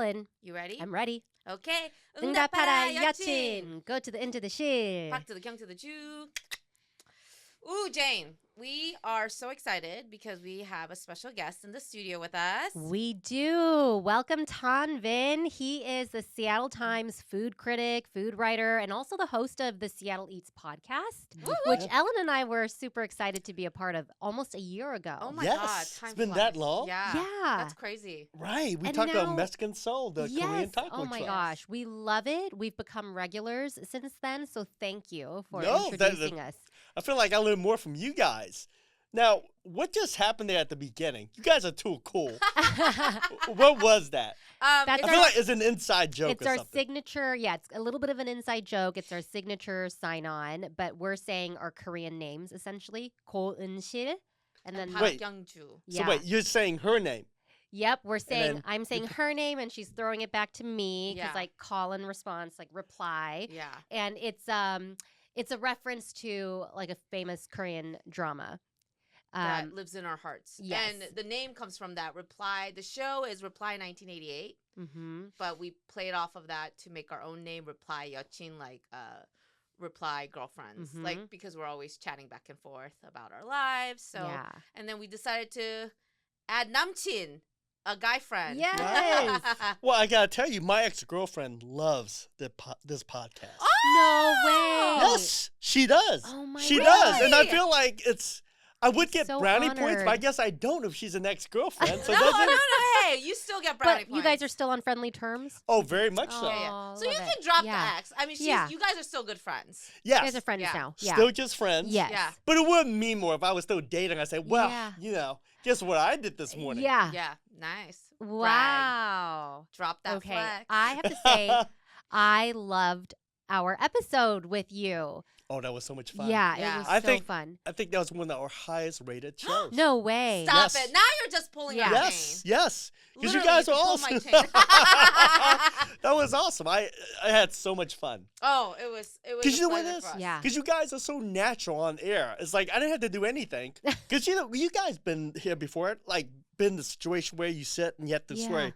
Ellen. You ready? I'm ready. Okay. 응답하라 Yeochin. Go to the into the shit. Back to the kyung to the Jew. Ooh, Jane, we are so excited because we have a special guest in the studio with us. We do. Welcome Tan Vinh. He is the Seattle Times food critic, food writer, and also the host of the Seattle Eats podcast, which Ellen and I were super excited to be a part of almost a year ago. Oh my yes. God. It's been that long? Yeah. Yeah. That's crazy. Right. We And talked now- about Mexican soul, the Korean taco Oh my truck. gosh. We love it. We've become regulars since then. So thank you for No, introducing us. I feel like I learned more from you guys. Now, what just happened there at the beginning? You guys are too cool. What was that? That's I feel like it's an inside joke It's or our something. signature. Yeah, it's a little bit of an inside joke. It's our signature sign-on, but we're saying our Korean names essentially. Ko Eun-sil, and then Wait. Kyungju. yeah. So wait, you're saying her name. Yep, we're saying then- I'm saying her name, and she's throwing it back to me because Yeah. like call and response, like reply, Yeah. and it's a reference to like a famous Korean drama. That lives in our hearts. yes. And the name comes from that. Reply. The show is Reply 1988, but we played off of that to make our own name, Reply Yeochin, like Reply Girlfriends. Like, because we're always chatting back and forth about our lives. So, yeah. and then we decided to add namchin, a guy friend. Yes. Well, I gotta tell you, my ex-girlfriend loves this podcast. No way. Yes, she does. Oh my she God. does, and I Really? feel like I would get So brownie points, but I honored. guess I don't if she's an ex-girlfriend. So No, doesn't no, no. Hey, you still get brownie But points. you guys are still on friendly terms. Oh, very much so. Yeah, yeah. Oh, So you love can it. drop Yeah. the X. I mean, Yeah. you guys are still good friends. Yes, You guys are friends Yeah. now. Yeah. still just friends. Yes. Yeah. But it would mean more if I was still dating. I say, well, Yeah. guess what I did this morning? Yeah. Yeah. Nice. Brag. Wow. Drop that Okay. flex. I have to say, I loved our episode with you. Oh, that was so much fun. Yeah, Yeah. it was I so think- fun. I think that was one of our highest rated shows. No way. Stop Yes. it. Now you're just pulling Yeah. our Yes, chain. yes. Because you Literally, guys are could pull my awesome. chain. That was awesome. I had so much fun. Oh, it was. Because you know a what it pleasure is? for us. Yeah. Because you guys are so natural on air. It's like I didn't have to do anything. Because you guys been here before, like been in the situation where you sit and you have to sort Yeah. of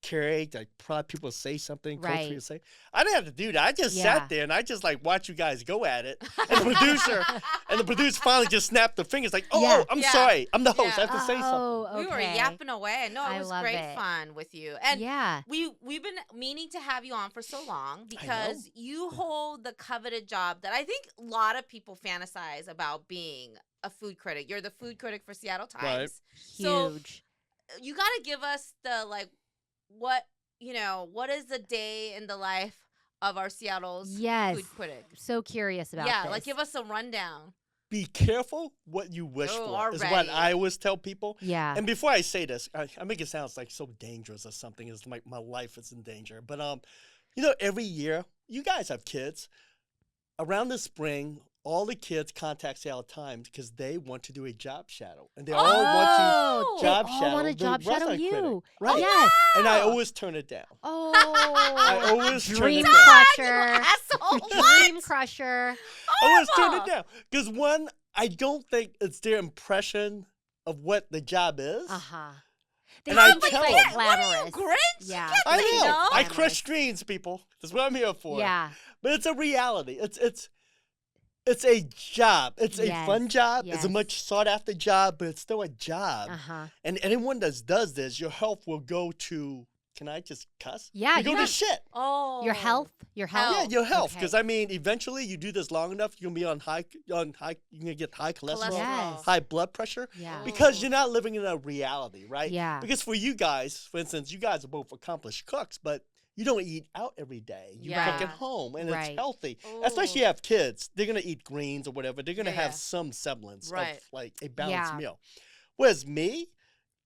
carry, like probably people say something, coach Right. people say. I didn't have to do that. I just Yeah. sat there and I just like watched you guys go at it. And the producer finally just snapped the fingers like, Yeah. I'm Yeah. sorry. I'm the host. Yeah. I have to say something. Oh, okay. We were yapping away. No, it I was love great it. fun with you. And Yeah. we've been meaning to have you on for so long because you hold the coveted job that I think a lot of people fantasize about being a food critic. You're the food critic for Seattle Times. Right. So Huge. you got to give us the what is the day in the life of our Seattle's Yes. food critic? So curious about Yeah, this. like give us a rundown. Be careful what you wish Oh, for is what already. I always tell people. Yeah. And before I say this, I make it sound like so dangerous or something. It's like my life is in danger. But every year you guys have kids. Around the spring, all the kids contact Seattle Times because they want to do a job shadow, and they all want to they job all shadow. want to the job shadow restaurant critic. you. Right? Yes. And I always turn it down. Oh. I always turn Dream it down. crusher. Asshole. Dream crusher. I always turn Horrible. it down because one, I don't think it's their impression of what the job is. Uh-huh. They And I think it's tell like them. What are you, glamorous. Grinch? Yeah. You can't I say know. no. I Glamorous. crush dreams, people. That's what I'm here for. Yeah. But it's a reality. It's a job. It's a Yes, fun job. It's a yes. much sought after job, but it's still a job. Uh-huh. And anyone that does this, your health will go to. Can I just cuss? Yeah, You go you to have- shit. Oh. Your health. Yeah, Health. your health. Okay. Because I mean, eventually, you do this long enough, you're gonna be on high. You're gonna get high cholesterol, Yes. high blood pressure. Yeah. Because you're not living in a reality, right? Yeah. Because for you guys, for instance, you guys are both accomplished cooks, but you don't eat out every day. You Yeah. cook at home, and Right. it's healthy. Ooh. Especially if you have kids, they're gonna eat greens or whatever. They're gonna Yeah, have yeah. some semblance Right. of like a balanced Yeah. meal. Whereas me,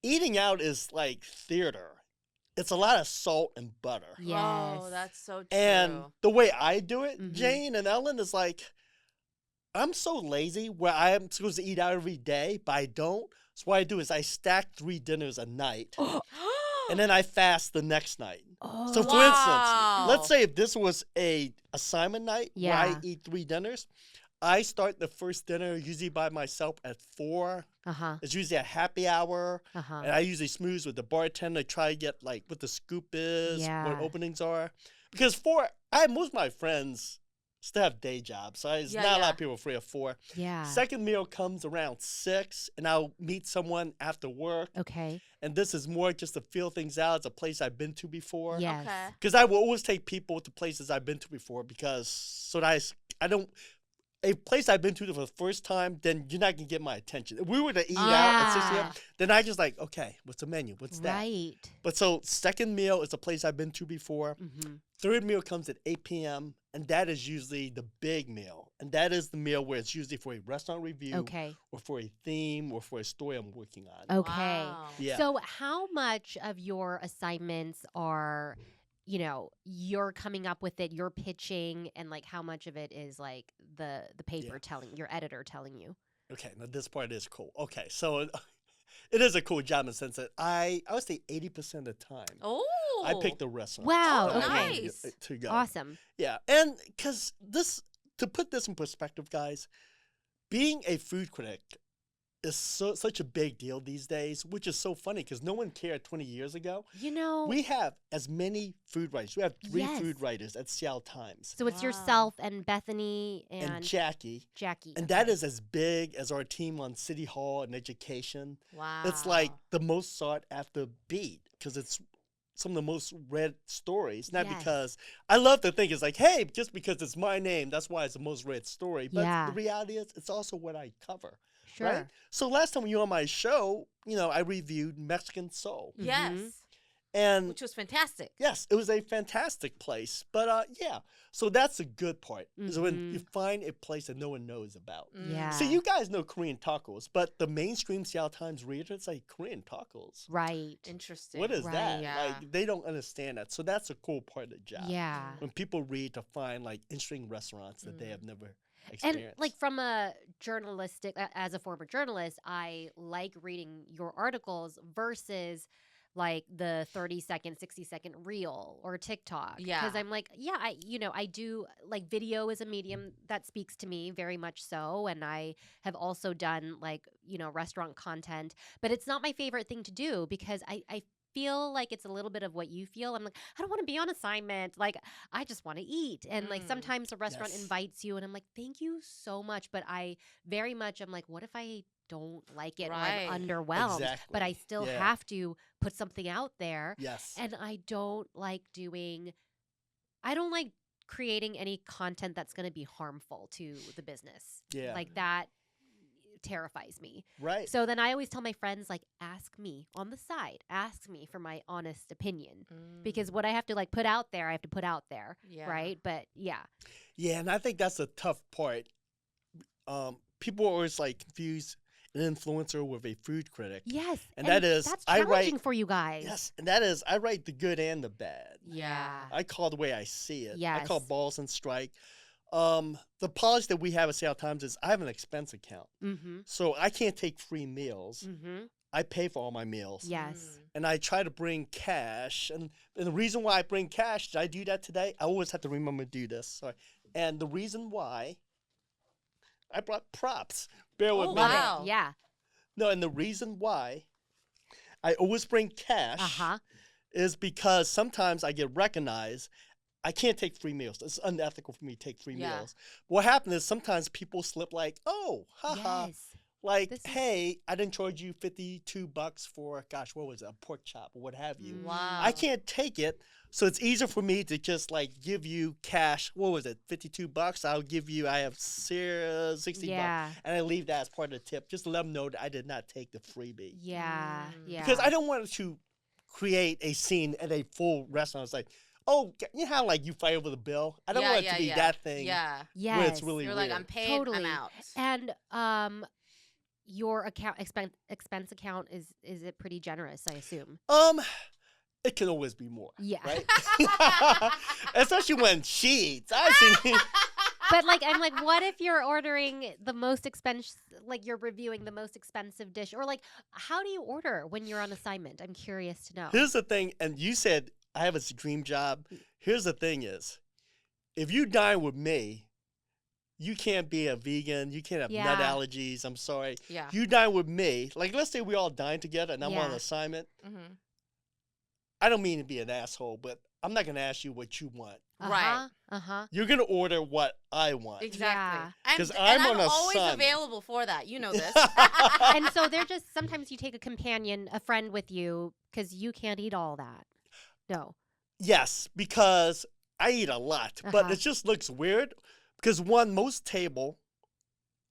eating out is like theater. It's a lot of salt and butter. Yes. Oh, that's so true. And the way I do it, Mhm. Jane and Ellen, is like, I'm so lazy where I am supposed to eat out every day, but I don't. So what I do is I stack 3 dinners a night. and then I fast the next night. Oh. So, for instance, let's say if this was a assignment night where I eat 3 dinners, I start the first dinner usually by myself at 4. It's usually a happy hour, and I usually smooth with the bartender, try to get like what the scoop is, what openings are. Because most of my friends still have day jobs, so there's not a lot of people free at 4. Second meal comes around 6, and I'll meet someone after work. Okay. And this is more just to feel things out. It's a place I've been to before. Yes. Because I will always take people to places I've been to before, because so that I don't. A place I've been to for the first time, then you're not going to get my attention. If we were to eat out at 6 p.m., then I just like, okay, what's the menu? What's that? Right. But so second meal is a place I've been to before. Third meal comes at 8 p.m., and that is usually the big meal. And that is the meal where it's usually for a restaurant review or for a theme or for a story I'm working on. Okay. Wow. Yeah. So how much of your assignments are, you're coming up with it, you're pitching, and like how much of it is like the paper telling, your editor telling you? Okay, now this part is cool. Okay, so it is a cool job in the sense that I would say 80% of the time, I pick the restaurant. Wow, nice. To go. Awesome. Yeah, and because to put this in perspective, guys, being a food critic is such a big deal these days, which is so funny because no one cared 20 years ago. We have as many food writers. We have 3 food writers at Seattle Times. So it's yourself and Bethany and Jackie. And okay. that is as big as our team on City Hall and education. Wow. It's like the most sought after beat because it's some of the most read stories. Not because I love to think it's like, hey, just because it's my name, that's why it's the most read story. But the reality is it's also what I cover. Sure. Right? So last time you were on my show, I reviewed Mexican Soul. Yes. And which was fantastic. Yes, it was a fantastic place. But so that's a good part. Is when you find a place that no one knows about. Yeah. So you guys know Korean tacos, but the mainstream Seattle Times reader, it's like Korean tacos. Right. Interesting. What is that? Yeah. Like they don't understand that. So that's a cool part of the job. Yeah. When people read to find like interesting restaurants that they have never experienced. And like from a journalistic, as a former journalist, I like reading your articles versus like the 30-second, 60-second reel or TikTok. Yeah. Because I'm like, I do like video is a medium that speaks to me very much so. And I have also done like, restaurant content, but it's not my favorite thing to do because I feel like it's a little bit of what you feel. I'm like, I don't want to be on assignment. Like, I just want to eat. And like sometimes a restaurant invites you and I'm like, thank you so much. But I'm like, what if I don't like it or I'm underwhelmed? Exactly. But I still have to put something out there. Yes. And I don't like creating any content that's going to be harmful to the business. Yeah. Like that terrifies me. Right. So then I always tell my friends, like, ask me on the side. Ask me for my honest opinion. Because what I have to like put out there, I have to put out there. Yeah. Right. But yeah. Yeah, and I think that's a tough part. People always like confuse an influencer with a food critic. Yes. And that is that's challenging for you guys. Yes, and that is I write the good and the bad. Yeah. I call it the way I see it. Yes. I call balls and strike. The policy that we have at Seattle Times is I have an expense account. So I can't take free meals. I pay for all my meals. Yes. And I try to bring cash. And the reason why I bring cash, did I do that today? I always have to remember to do this. Sorry. And the reason why I brought props. Bear with me. Wow. Yeah. No, and the reason why I always bring cash is because sometimes I get recognized. I can't take free meals. It's unethical for me to take free meals. But what happens is sometimes people slip like, oh, haha. Yes. Like, hey, I didn't charge you $52 for, gosh, what was it, a pork chop or what have you. Wow. I can't take it, so it's easier for me to just, like, give you cash. What was it, $52? I'll give you, I have $60. And I leave that as part of the tip, just to let them know that I did not take the freebie. Yeah. Yeah. Because I don't want to create a scene at a full restaurant. It's like, oh, you know how, like, you fight over the bill? I don't want it to be that thing Yeah. where it's really You're weird. like, I'm paid, Totally. I'm out. And your expense account is it pretty generous, I assume? It can always be more. Yeah. Right? Especially when she eats. I see. But like, I'm like, what if you're ordering the most expensive, like you're reviewing the most expensive dish, or like, how do you order when you're on assignment? I'm curious to know. Here's the thing, and you said I have a dream job. Here's the thing is, if you dine with me, you can't be a vegan. You can't have nut allergies. I'm sorry. Yeah. You dine with me. Like, let's say we all dine together and I'm on assignment. Mm-hmm. I don't mean to be an asshole, but I'm not going to ask you what you want. Right. You're going to order what I want. Exactly. Because I'm on always assignment. available for that. You know this. And so they're just, sometimes you take a companion, a friend with you, because you can't eat all that. No. Yes, because I eat a lot, but it just looks weird. Because most table,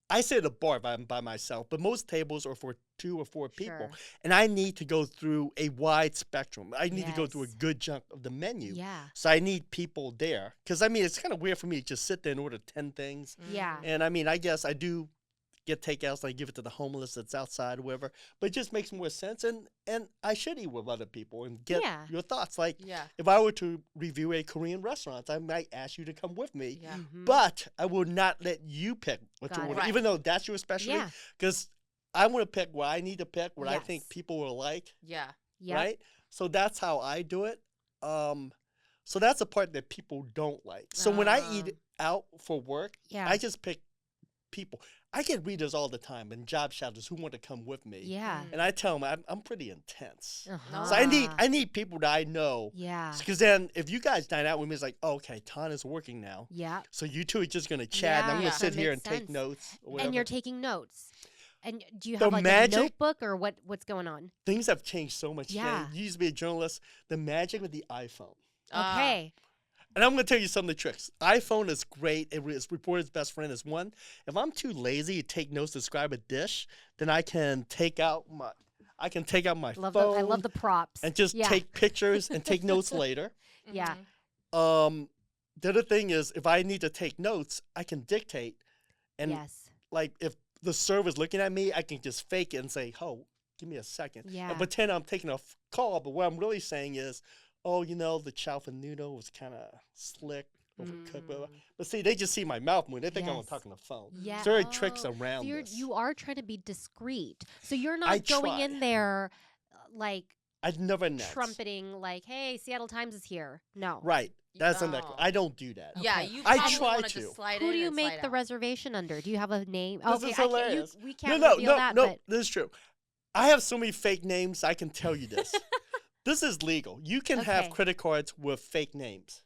I sit at a bar if I'm by myself, but most tables are for 2 or 4 people. Sure. And I need to go through a wide spectrum. I need to go through a good chunk of the menu. Yeah. So I need people there. Because, I mean, it's kind of weird for me to just sit there and order 10 things. Yeah. And, I mean, I guess I do get takeouts, like give it to the homeless that's outside or whatever. But it just makes more sense. And I should eat with other people and get your thoughts. Like, if I were to review a Korean restaurant, I might ask you to come with me. Yeah. But I will not let you pick what to order, even though that's your specialty. Because I want to pick what I need to pick, what I think people will like. Yeah. Right? So that's how I do it. So that's the part that people don't like. So when I eat out for work, I just pick people. I get readers all the time and job shadows who want to come with me. Yeah. And I tell them I'm pretty intense. Uh-huh. So I need people that I know. Yeah. Because then if you guys dine out with me, it's like, oh, okay, Tan is working now. Yeah. So you two are just going to chat and I'm going to sit here and take notes. Or whatever. And you're taking notes. And do you have like a notebook or what's going on? Things have changed so much. Yeah. You used to be a journalist. The magic of the iPhone. Okay. And I'm going to tell you some of the tricks. iPhone is great. It's reported best friend is one. If I'm too lazy to take notes to describe a dish, then I can take out my phone. I love the props. And just take pictures and take notes later. Yeah. The other thing is if I need to take notes, I can dictate. And like if the server's looking at me, I can just fake it and say, "Oh, give me a second." Yeah. And pretend I'm taking a call, but what I'm really saying is, oh, the chow for noodle was kind of slick, overcooked. But see, they just see my mouth move. They think I'm talking on the phone. Yeah. So there are tricks around this. You are trying to be discreet. So you're not going in there like I'd never trumpeting like, hey, Seattle Times is here. No. Right. That's I don't do that. Yeah, you I try to. Who do you make the reservation under? Do you have a name? This is hilarious. We can't reveal that. No, this is true. I have so many fake names, I can tell you this. This is legal. You can have credit cards with fake names.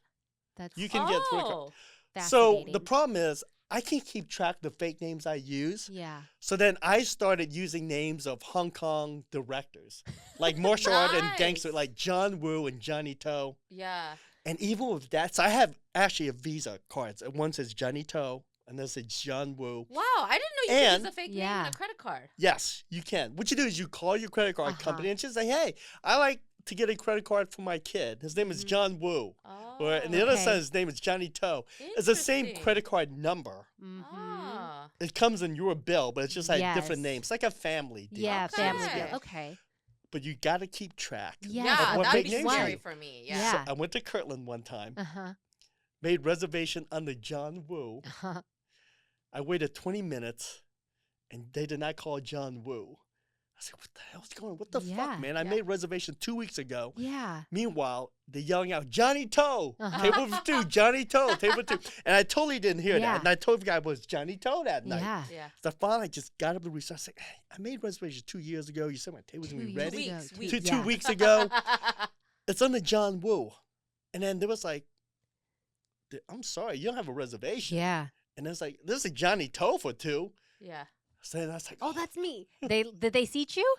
You can get credit cards. So the problem is, I can't keep track of the fake names I use. Yeah. So then I started using names of Hong Kong directors, like martial art and gangster, like John Woo and Johnny Toe. Yeah. And even with that, so I have actually a Visa cards. One says Johnny Toe, and this says John Woo. Wow, I didn't know you could use a fake name on a credit card. Yes, you can. What you do is you call your credit card company and just say, hey, I like to get a credit card for my kid. His name is John Woo. And the other son, his name is Johnny Toe. It's the same credit card number. It comes in your bill, but it's just like different names. It's like a family deal. Yeah, family deal. Okay. But you got to keep track. Yeah, what that'd fake be names scary for me. Yeah. So I went to Kirtland one time, made reservation under John Woo. I waited 20 minutes, and they did not call John Woo. I said, what the hell's going on? What the fuck, man? I made reservation 2 weeks ago. Yeah. Meanwhile, they're yelling out, Johnny Toe, table for 2, Johnny Toe, table for 2. And I totally didn't hear that. And I told the guy it was Johnny Toe that night. Yeah. So finally, I just got up the research. I said, hey, I made reservations 2 years ago. You said my table's going to be ready? 2 weeks ago. It's under John Woo. And then there was like, I'm sorry, you don't have a reservation. Yeah. And it's like, this is Johnny Toe for 2. Yeah. So then I was like, oh, that's me. Did they seat you?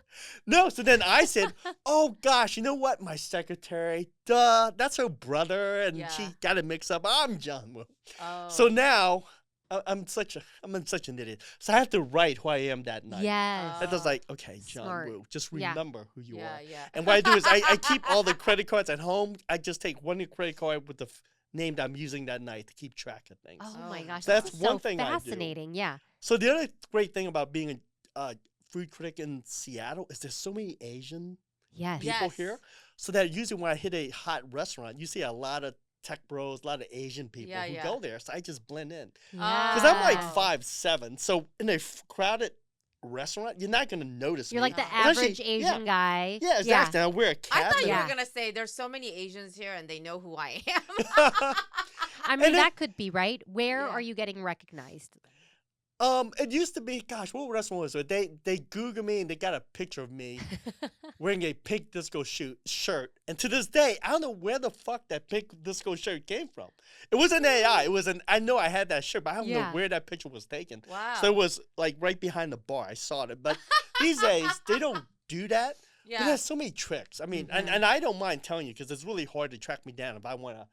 No. So then I said, oh, gosh, you know what? My secretary, that's her brother. And she got it mixed up. I'm John Woo. Oh. So now I'm in such an idiot. So I have to write who I am that night. Yes. And I was like, okay, John Smart. Woo. Just remember who you are. Yeah. And what I do is I keep all the credit cards at home. I just take one credit card with the name that I'm using that night to keep track of things. Oh, my gosh. So that's this is one so thing I do. fascinating. Yeah. So the other great thing about being a food critic in Seattle is there's so many Asian people here. So that usually when I hit a hot restaurant, you see a lot of tech bros, a lot of Asian people Yeah, who yeah. go there. So I just blend in. Yeah. Because I'm like Oh. 5'7". So in a crowded restaurant, you're not going to notice You're me. like the Unless average you- Asian guy. Yeah, exactly. I wear a I cap. thought you Yeah. were gonna say there's so many Asians here and they know who I am. I mean, And that could be right. Where Yeah. are you getting recognized? It used to be, gosh, what restaurant was it? They Googled me and they got a picture of me wearing a pink disco shirt. And to this day, I don't know where the fuck that pink disco shirt came from. It wasn't AI. It was I know I had that shirt, but I don't know Yeah. where that picture was taken. Wow. So it was like right behind the bar. I saw it. But these days, they don't do that. But yeah. there's so many tricks. I mean, Mhm. and I don't mind telling you because it's really hard to track me down if I want to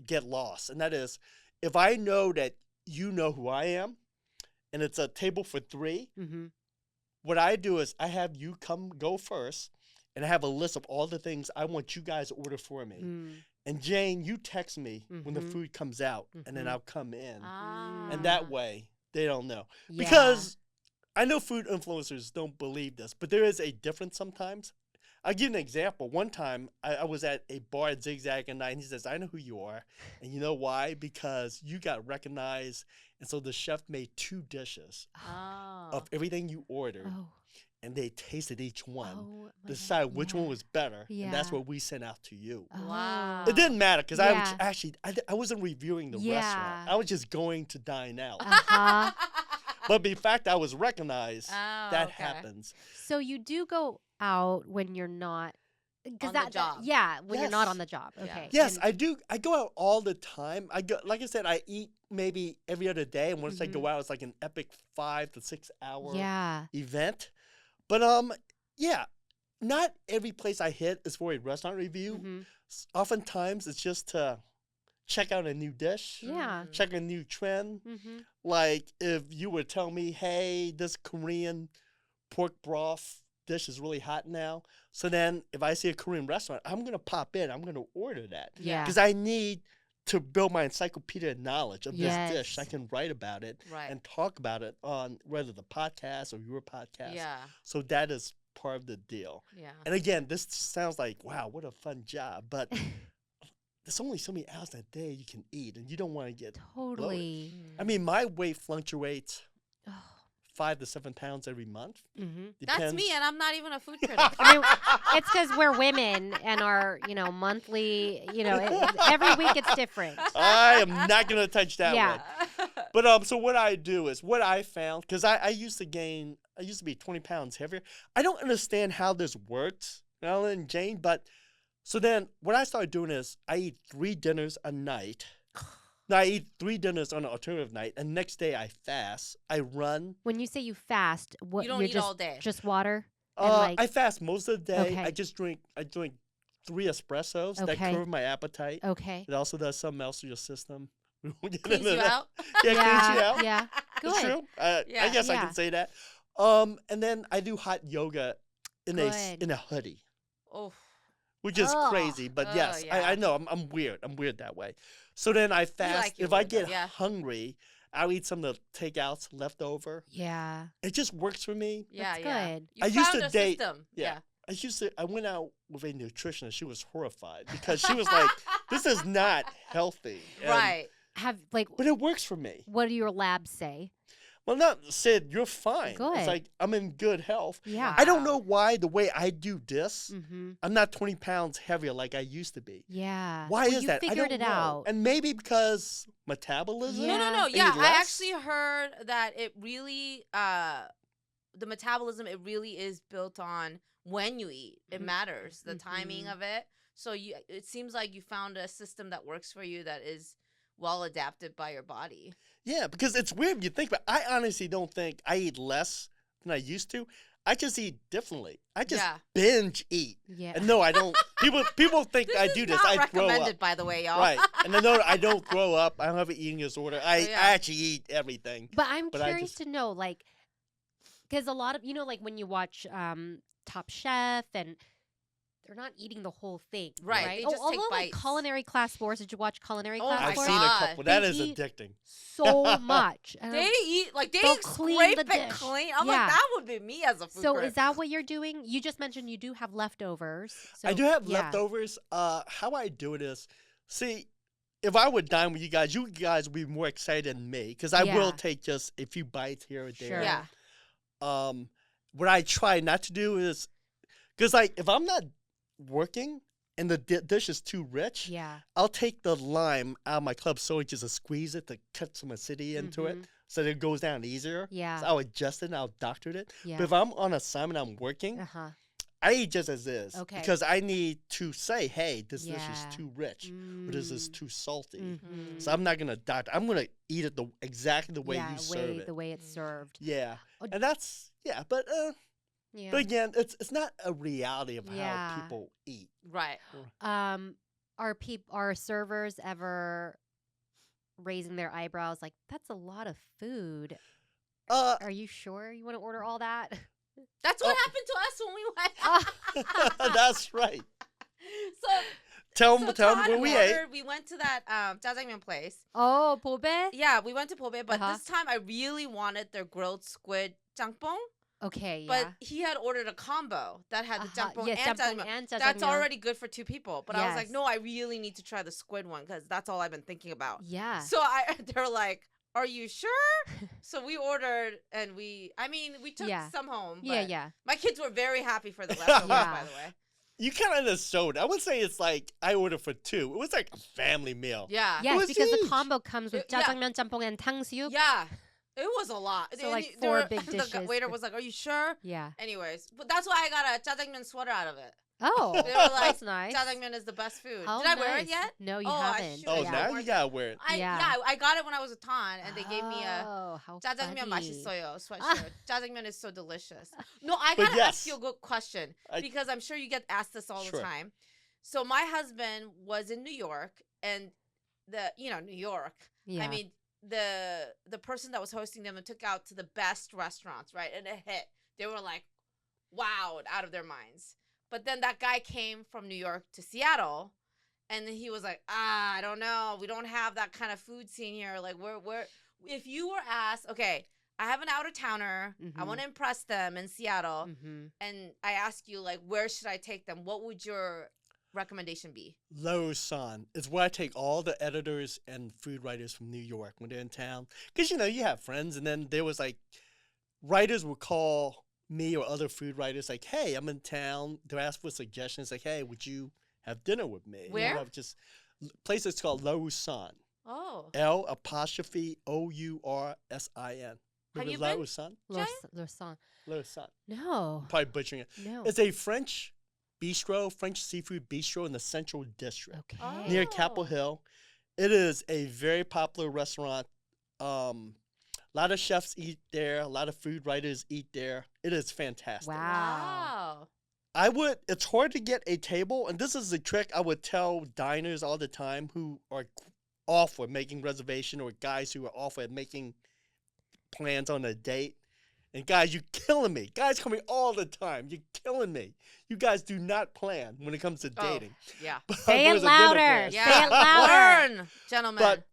get lost. And that is, if I know that you know who I am, and it's a table for 3, Mm-hmm. what I do is I have you go first, and I have a list of all the things I want you guys to order for me. Mm. And Jane, you text me when the Mhm. food comes out, and then Mhm. I'll come in. Ah. And that way, they don't know. Yeah. Because I know food influencers don't believe this, but there is a difference sometimes. I'll give you an example. One time, I was at a bar at Zigzag at night, and he says, I know who you are. And you know why? Because you got recognized. And so the chef made 2 dishes Oh. of everything you ordered, Oh. and they tasted each one, Oh, my decide God. which Yeah. one was better, and that's Yeah. what we sent out to you. Wow. It didn't matter because I was Yeah. actually I wasn't reviewing the Yeah. restaurant. I was just going to dine out. Uh-huh. But the fact I was recognized, Oh, that okay. happens. So you do go out when you're not, because On the job. yeah, when you're not Yes. on the job. Yeah. Okay. Yes, And- I do. I go out all the time. I go, like I said, I eat maybe every other day, and once I go out, it's like an epic 5 to 6 hour yeah. event. But yeah, not every place I hit is for a restaurant review. Mhm. Oftentimes, it's just to check out a new dish, Yeah. Mm. check a new trend. Mm-hmm. Like if you would tell me, hey, this Korean pork broth dish is really hot now. So then if I see a Korean restaurant, I'm going to pop in. I'm going to order that. Yeah. Because I need to build my encyclopedia knowledge of this dish. I Yes. can write about it Right. and talk about it on whether the podcast or your podcast. Yeah. So that is part of the deal. Yeah. And again, this sounds like, wow, what a fun job. But there's only so many hours in a day you can eat, and you don't want to get Totally. I mean, my weight fluctuates Oh. 5 to 7 pounds every month. Mm-hmm. That's me, and I'm not even a food critic. I mean, it's because we're women and our, monthly, every week it's different. I am not going to touch that Yeah. one. But so what I do is what I found, because I used to be 20 pounds heavier. I don't understand how this works, Ellen and Jane, but so then what I started doing is I eat 3 dinners a night. No, I eat 3 dinners on an alternative night, and next day I fast. I run. When you say you fast, what You don't you're eat just, all day. just water? And I fast most of the day. Okay. I drink 3 espressos that Okay. curb my appetite. Okay. It also does something else to your system. We won't get Cleans into you that. out. Yeah, cleans you out. Yeah. That's Good. true. I Yeah. guess I Yeah. can say that. And then I do hot yoga in Good. a hoodie, Oh. which is Ugh. crazy. But Oh, yes, yeah. I know I'm weird. I'm weird that way. So then I fast. like your If I weird though, get yeah. hungry, I'll eat some of the takeouts left over. Yeah. It just works for me. Yeah, That's yeah. good. You I used found to a date- system. yeah. I went out with a nutritionist. She was horrified because she was like, "This is not healthy." And- Right. But it works for me. What do your labs say? Well, not said you're fine. Good. It's like I'm in good health. Yeah. I don't Wow. know why the way I do this, Mm-hmm. I'm not 20 pounds heavier like I used to be. Yeah. Why Well, is you that? I figured don't it know. out. And maybe because metabolism. Yeah. No. Eat Yeah, I less? actually heard that it really, the metabolism, it really is built on when you eat. It matters, the timing Mhm. of it. So it seems like you found a system that works for you that is well adapted by your body. Yeah, because it's weird if you think, but I honestly don't think I eat less than I used to. I just eat differently. I just Yeah. binge eat. Yeah. And no, I don't. People think This I is do this. not I throw recommended, up. by the way, y'all. Right. And no, I don't throw up. I don't have an eating disorder. I yeah. actually eat everything. But I'm But I curious just- to know, because a lot of, like when you watch Top Chef and they're not eating the whole thing. Right, Right. they Oh, just take although, bites. culinary class wars, did you watch culinary Oh class my I've wars? seen a God. couple. That They is eat addicting. So much. And They I'm- eat, like, they They'll clean scrape the it dish. clean. I'm Yeah. like, that would be me as a food So critic. is that what you're doing? You just mentioned you do have leftovers. So, I do have yeah. leftovers. How I do it is, see, if I would dine with you guys would be more excited than me because I will Yeah. take just a few bites here or there. Sure. Yeah. What I try not to do is, because like if I'm not working and the dish is too rich, Yeah. I'll take the lime out of my club soda just to squeeze it to cut some acidity into it, so that it goes down easier. Yeah. So I'll adjust it and I'll doctor it. Yeah. But if I'm on assignment, I'm working, Uh-huh. I eat just as is. Okay. Because I need to say, hey, this dish Yeah. is too rich, or this is too salty. Mhm. So I'm not gonna doctor. I'm gonna eat it exactly the way you serve it. The way it's served. Yeah, Oh, and that's but Yeah. but again, it's not a reality of Yeah. how people eat. Right. Are servers ever raising their eyebrows like that's a lot of food? Are you sure you want to order all that? That's what happened to us when we went. That's right. So Tell so them Todd where we ate. ordered- We went to that jjajangmyeon place. Oh, pobe? Yeah, we went to Pobe, but Uh-huh. this time I really wanted their grilled squid jangpong. Okay, yeah. But he had ordered a combo that had the jangpong yes, and jangpong jjajangmyeon. and That's jjajangmyeon. already good for 2 people. But I was like, Yes. no, I really need to try the squid one because that's all I've been thinking about. Yeah. So they're like, are you sure? So we ordered and we took Yeah. some home. Yeah, but yeah. My kids were very happy for the leftovers, Yeah. by the way. You kind of undersold. I would say it's like I ordered for 2. It was like a family meal. Yeah. Yes, was because the huge. combo comes with Yeah. jjajangmyeon, jjampong, and 탕수육. Yeah. It was a lot. So, And like, they 4 were- big The dishes. waiter was like, are you sure? Yeah. Anyways, but that's why I got a jjajangmyeon sweater out of it. Oh, They were like, that's nice. jjajangmyeon is the best food. Oh, Did I wear it nice. yet? No, you Oh, I haven't. should. Oh, Yeah. now you gotta wear it. I got it when I was a Tan, and they gave me a Oh, how jjajangmyeon funny. 맛있어요 sweatshirt. Jjajangmyeon is so delicious. No, I But gotta yes. ask you a good question I- because I'm sure you get asked this all the Sure. time. So my husband was in New York, and New York. Yeah. I mean, the person that was hosting them took out to the best restaurants, right? And it hit. They were like, wowed out of their minds. But then that guy came from New York to Seattle, and he was like, I don't know. We don't have that kind of food scene here. Like, we're if you were asked, okay, I have an out-of-towner. I Mhm. want to impress them in Seattle. Mhm. And I ask you, like, where should I take them? What would your recommendation be? Lausanne is where I take all the editors and food writers from New York when they're in town. Because, you have friends, and then there was like, writers would call me or other food writers like, hey, I'm in town. They'll ask for suggestions like, hey, would you have dinner with me? Where? Just places called Lausanne. Oh. L'Oursin. Have you been? Lausanne? Lausanne. Lausanne. No. Probably butchering it. No. It's a French seafood bistro in the Central District. Okay. Near Oh. Capitol Hill. It is a very popular restaurant. A lot of chefs eat there. A lot of food writers eat there. It is fantastic. Wow. It's hard to get a table, and this is a trick I would tell diners all the time who are awful at making reservation, or guys who are awful at making plans on a date. And guys, you're killing me. Guys call me all the time. You're killing me. You guys do not plan when it comes to dating. Yeah. Say it There's a dinner louder. plan. Say it louder. Learn, gentlemen. But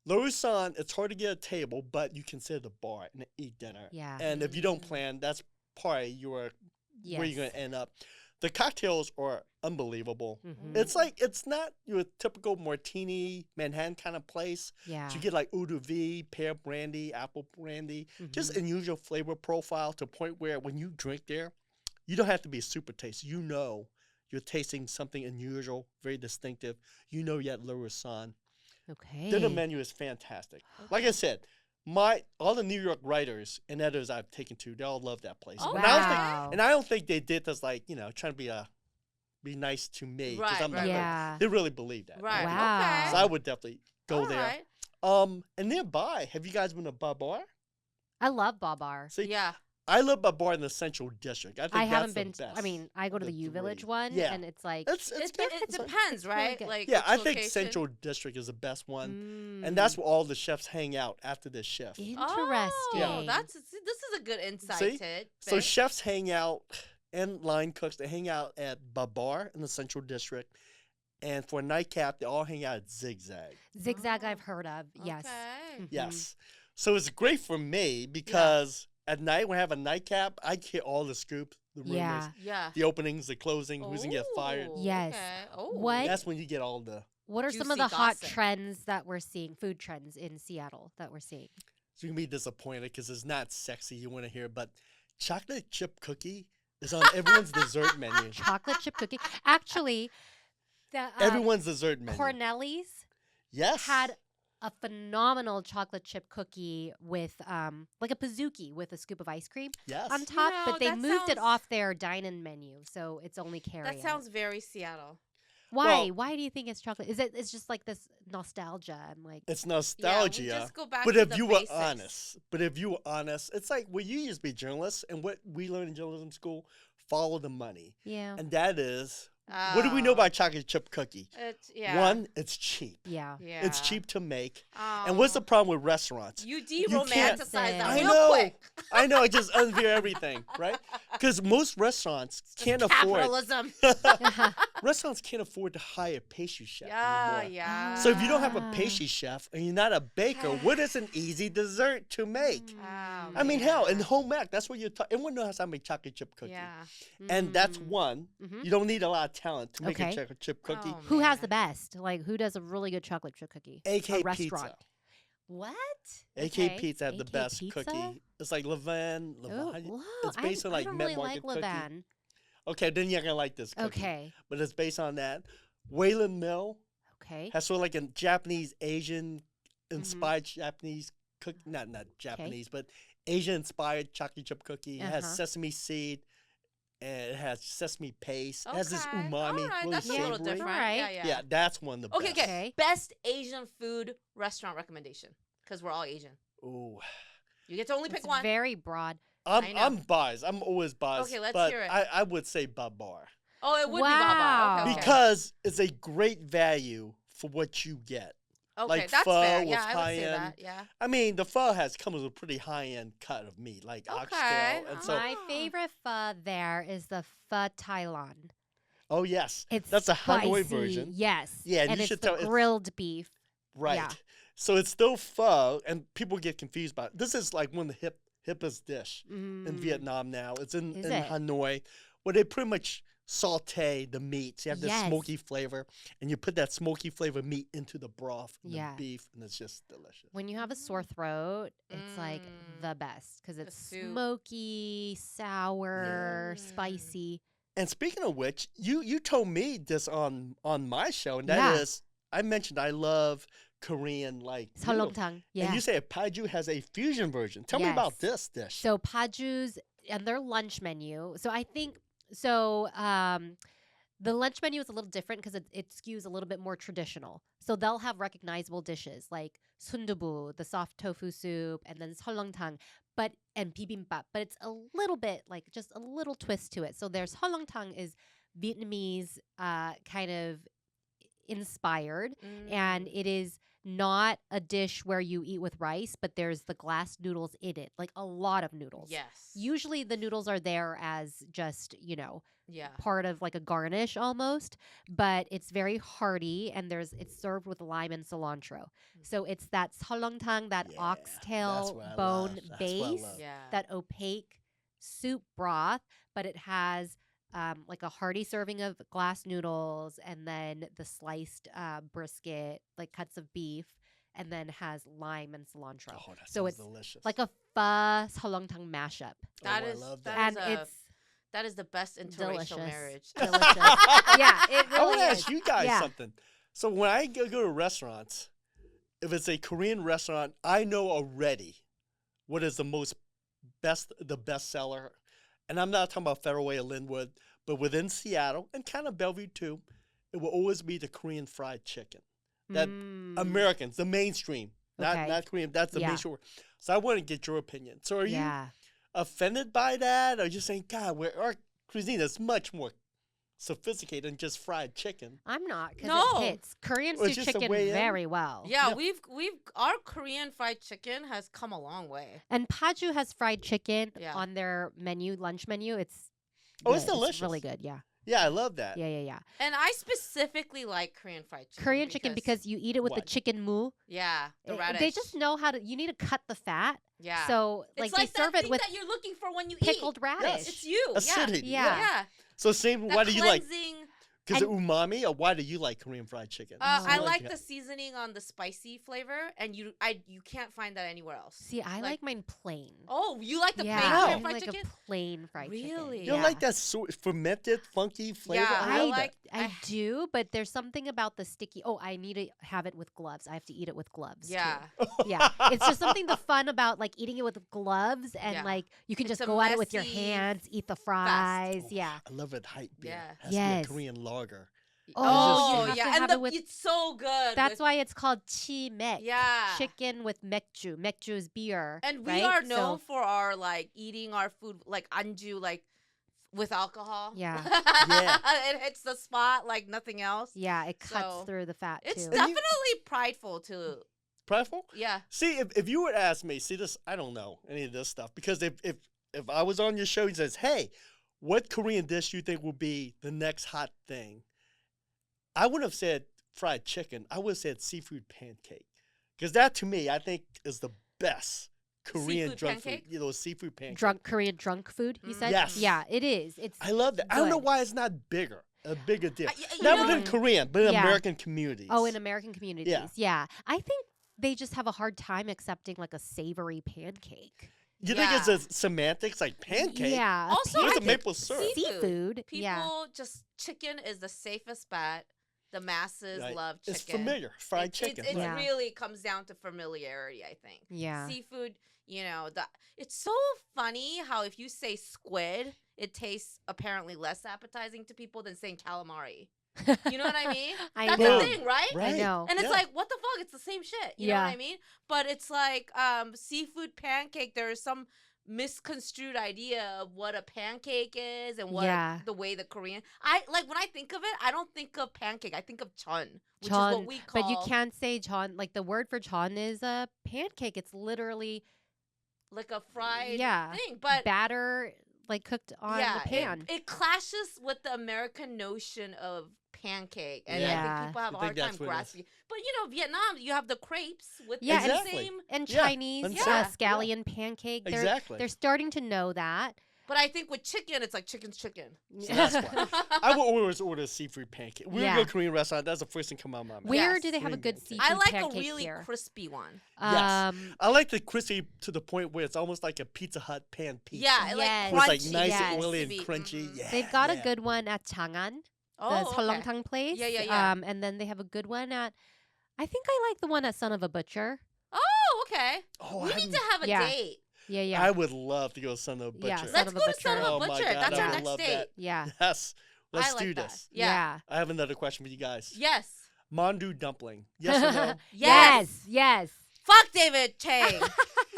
Lausanne, it's hard to get a table, but you consider the bar and eat dinner. Yeah. And if you don't plan, that's probably where you're Yes. going to end up. The cocktails are unbelievable. Mhm. It's not your typical martini Manhattan kind of place. Yeah. So you get like eau de vie, pear brandy, apple brandy, just unusual flavor profile to a point where when you drink there, you don't have to be super tasty. You're tasting something unusual, very distinctive. You're at Lausanne. Okay. Dinner menu is fantastic. Like I said, all the New York writers and editors I've taken to, they all love that place. Oh, And I don't think- wow. and I don't think they did this like, trying to be nice to me. 'Cause Right, I'm not right, like- Yeah. They really believe that. Right. Wow. So I would definitely go All there. right. And nearby, have you guys been to Babar? I love Babar. See, Yeah. I live Babar in the Central District. I think I that's haven't the been. best. I mean, I go to the the U Village three. one, Yeah. and it's like. it's It good. depends, really right? good. Like Yeah, which I think location. Central District is the best one. Mm. And that's where all the chefs hang out after the shift. Interesting. Oh, this is a good insight. See? Tit, So Vic. chefs hang out, and line cooks, they hang out at Babar in the Central District. And for a nightcap, they all hang out at Zigzag. Zigzag, Oh. I've heard of. Yes. Okay. Mhm. Yes. So it's great for me because at night when I have a nightcap, I get all the scoops, the rumors, Yeah. Yeah. the openings, the closing, who's going to get fired. Ooh, Yes. Okay. Oh. What? That's when you get all the What are some of juicy the hot gossip. trends that we're seeing, food trends in Seattle that we're seeing? So you're going to be disappointed because it's not sexy. You want to hear, but chocolate chip cookie is on everyone's dessert menu. Chocolate chip cookie. Actually, the Everyone's dessert menu. Cornelli's Yes. had a phenomenal chocolate chip cookie with like a pizookie with a scoop of ice cream Yes. on top, know, but they that moved it sounds- off their dine-in menu, so it's only carry That sounds very Seattle. Why? Well- Why do you think it's chocolate? Is it? It's just like this nostalgia and like. It's Yeah, we nostalgia. just go back But to if the you basics. were honest, it's like, well, you used to be journalists, and what we learned in journalism school, follow the money. Yeah. And that is, what do we know Oh. about chocolate chip cookie? Yeah. One, it's cheap. Yeah. Yeah. It's cheap to make. Oh. And what's the problem with restaurants? You can't- de-romanticize that I real know. quick. I know, I just unveil everything, right? Because most restaurants can't afford. Capitalism. Restaurants can't afford to hire a pastry chef Yeah, anymore. yeah. So if you don't have a Ah. pastry chef and you're not a baker, what is an easy dessert to make? Oh, I mean, hell, in man. home ec, that's what you're talking. Everyone knows how to make chocolate chip cookie. Yeah. And that's Mm. one. Mhm. You don't need a lot of talent to make Okay. a chocolate chip cookie. Oh, Who has man. the best? Like, who does a really good chocolate chip cookie? AK a restaurant. Pizza. What? AK Okay. Pizza have the AK best Pizza? cookie. It's like Levan. Oh, Levan. wow. It's based on like I don't really mid-market like cookie. Levan. Okay, then you're gonna like this cookie. Okay. But it's based on that. Wayland Mill Okay. has sort of like a Japanese, Asian inspired Japanese cook. Not Japanese, but Asian inspired chocolate chip cookie. It has Uh-huh. sesame seed. And it has sesame paste. It has this Okay. umami, All right, really that's a little savory. different. Alright. Yeah, yeah. Yeah, that's one of the Okay, best. okay. Okay. Best Asian food restaurant recommendation. Because we're all Asian. Ooh. You get to only pick It's one. very broad. I know. I'm biased. I'm always biased. Okay, let's but hear it. I would say Babar. Oh, it would Wow. be Baba. Okay. Because it's a great value for what you get. Okay, like that's pho fair. with Yeah, I would say high-end- that. Yeah. I mean, the pho comes with a pretty high-end cut of meat, like oxtail. And so, My favorite pho there is the pho Thailand. oh, yes. It's That's a Hanoi spicy, version. Yes. Yeah, and and you it's should the tell- it's- grilled beef. Right. Yeah. So it's still pho, and people get confused about it. This is like one of the hippest dish in Mm. Vietnam now. It's in Is it? Hanoi, where they pretty much saute the meats. You have this Yes. smoky flavor, and you put that smoky flavor meat into the broth, and Yeah. the beef, and it's just delicious. When you have a sore throat, it's like the best because The it's soup. smoky, sour, Yeah. spicy. And speaking of which, you told me this on my show, and that is, Yeah. I mentioned I love Korean like noodles. Seolleongtang. And Yeah. you say Paju has a fusion version. Tell me about Yes. this dish. So Paju's and their lunch menu. So I think the lunch menu is a little different because it skews a little bit more traditional. So they'll have recognizable dishes like sundubu, the soft tofu soup, and then seolleongtang, and bibimbap. But it's a little bit like just a little twist to it. So there's seolleongtang is Vietnamese kind of inspired, and it is not a dish where you eat with rice, but there's the glass noodles in it, like a lot of noodles. Yes. Usually the noodles are there as just, Yeah. part of like a garnish almost, but it's very hearty and it's served with lime and cilantro. So it's that seolleongtang, that Yeah, that's oxtail what I bone love. That's what I base, love. Yeah. that opaque soup broth, but it has like a hearty serving of glass noodles and then the sliced brisket, like cuts of beef, and then has lime and cilantro. Oh, that So sounds it's delicious. Like a pho seolleongtang mashup. That I is love that that. is And that is the best interracial delicious. marriage. Delicious. Yeah, it I really want to is. ask you guys Yeah. something. So when I go to restaurants, if it's a Korean restaurant, I know already what is the best seller. And I'm not talking about Federal Way or Linwood, but within Seattle and kind of Bellevue too, it will always be the Korean fried chicken. That Mm. Americans, the mainstream, Okay. not Korean. That's the Yeah. mainstream. So I want to get your opinion. So are you Yeah. offended by that, or just saying, God, our cuisine is much more sophisticated than just fried chicken? I'm not because No. it hits Koreans Or do just a chicken way in? very well. Yeah, Yeah. we've our Korean fried chicken has come a long way. And Paju has fried chicken Yeah. on their lunch menu. It's Oh, it's good. delicious. It's really good. Yeah. Yeah, I love that. Yeah. And I specifically like Korean fried chicken. Korean chicken because you eat it with the What? chicken mu. yeah, the Eh, radish. They just know how to. You need to cut the fat. yeah. So it's like like they serve that it thing with that you're looking for when you pickled eat. radish. It's you. Acidity. Yeah. Yeah. So same. That Why do you like? cleansing Because of umami, or why do you like Korean fried chicken? I like the seasoning on the spicy flavor, and you can't find that anywhere else. See, I like mine plain. Oh, you like the plain I Korean fried like chicken? a plain fried chicken. Really? You don't like that fermented, funky flavor? Yeah, I love that. I do, but there's something about the sticky. Oh, I need to have it with gloves. I have to eat it with gloves. Yeah. too. Yeah. It's just something the fun about like eating it with gloves and like you can It's just a go at it with your messy hands, eat the fries. Yeah. I love it hype beer. Yeah. Has to be a Korean lager. Oh, you have to and have it with. it's so good. That's why it's called chimek. Yeah. Chicken with mekju. Mekju is beer. And we right? are known for our like eating our food like anju like with alcohol. Yeah. Yeah. It hits the spot like nothing else. Yeah, it cuts So, through the fat It's too. definitely prideful too. Prideful? Yeah. See, if you would ask me, this, I don't know any of this stuff. Because if I was on your show and says, hey, what Korean dish you think will be the next hot thing? I wouldn't have said fried chicken. I would have said seafood pancake. Because that, to me, I think is the best Korean Seafood drunk pancake? food. You know, seafood pancake. Korean drunk food, you said? Yes. Yeah, it is. It's I love that. I don't know good. why it's not a bigger deal. you Not know- within Korean, but in Yeah. American communities. Oh, in American communities. Yeah. I think they just have a hard time accepting like a savory pancake. You think it's Yeah. a semantics like pancake? Yeah. Also, Where's I the think maple syrup? Seafood. People Yeah. just chicken is the safest bet. The masses Right. love chicken. It's familiar. Fried chicken. It Yeah. really comes down to familiarity, I think. Yeah. Seafood, it's so funny how if you say squid, it tastes apparently less appetizing to people than saying calamari. You know what I mean? I That's know. the thing, right? I know. And it's Yeah. like, what the fuck? It's the same shit. You know what Yeah. I mean? But it's like seafood pancake. There is some misconstrued idea of what a pancake is and what Yeah. the way the Korean. When I think of it, I don't think of pancake. I think of chon, which Chon, is what we call. but you can't say chon. Like the word for chon is a pancake. It's literally like a fried Yeah. thing, but batter like cooked on the pan. It clashes with the American notion of pancake, and I Yeah. think people have a I hard think time that's what it is. grasping. But Vietnam, you have the crepes with Yeah, the Exactly. same. And Yeah, Chinese and Yeah. scallion pancake. They're, Exactly. They're starting to know that. But I think with chicken, it's like chicken's chicken. So that's why. I will always order a seafood pancake. We Yeah. go to a Korean restaurant. That's the first thing come out of my mind. Where Yes. do they have a Korean good pancake. seafood I like a pancake really here? crispy one. Yes. I like the crispy to the point where it's almost like a Pizza Hut pan pizza. Yeah, Yes. like Where crunchy. it's like nice yes. and oily and crispy. crunchy. Mhm. Yeah. They've got a yeah. good one at Chang'an, the Oh, okay. Seolongtang place. Yeah. And then they have a good one at. I think I like the one at Son of a Butcher. Oh, okay. Oh, We I need haven't- to have a Yeah. date. Yeah. I would love to go to Son of a Butcher. Yeah, Son Let's of a go to Butcher. Son of a Oh my Butcher. God, That's I our would next love date. that. Yeah. Yes. Let's I like do that. this. Yeah. I have another question for you guys. Yes. Mandu dumpling. Yes or no? Yes. Fuck David Chang.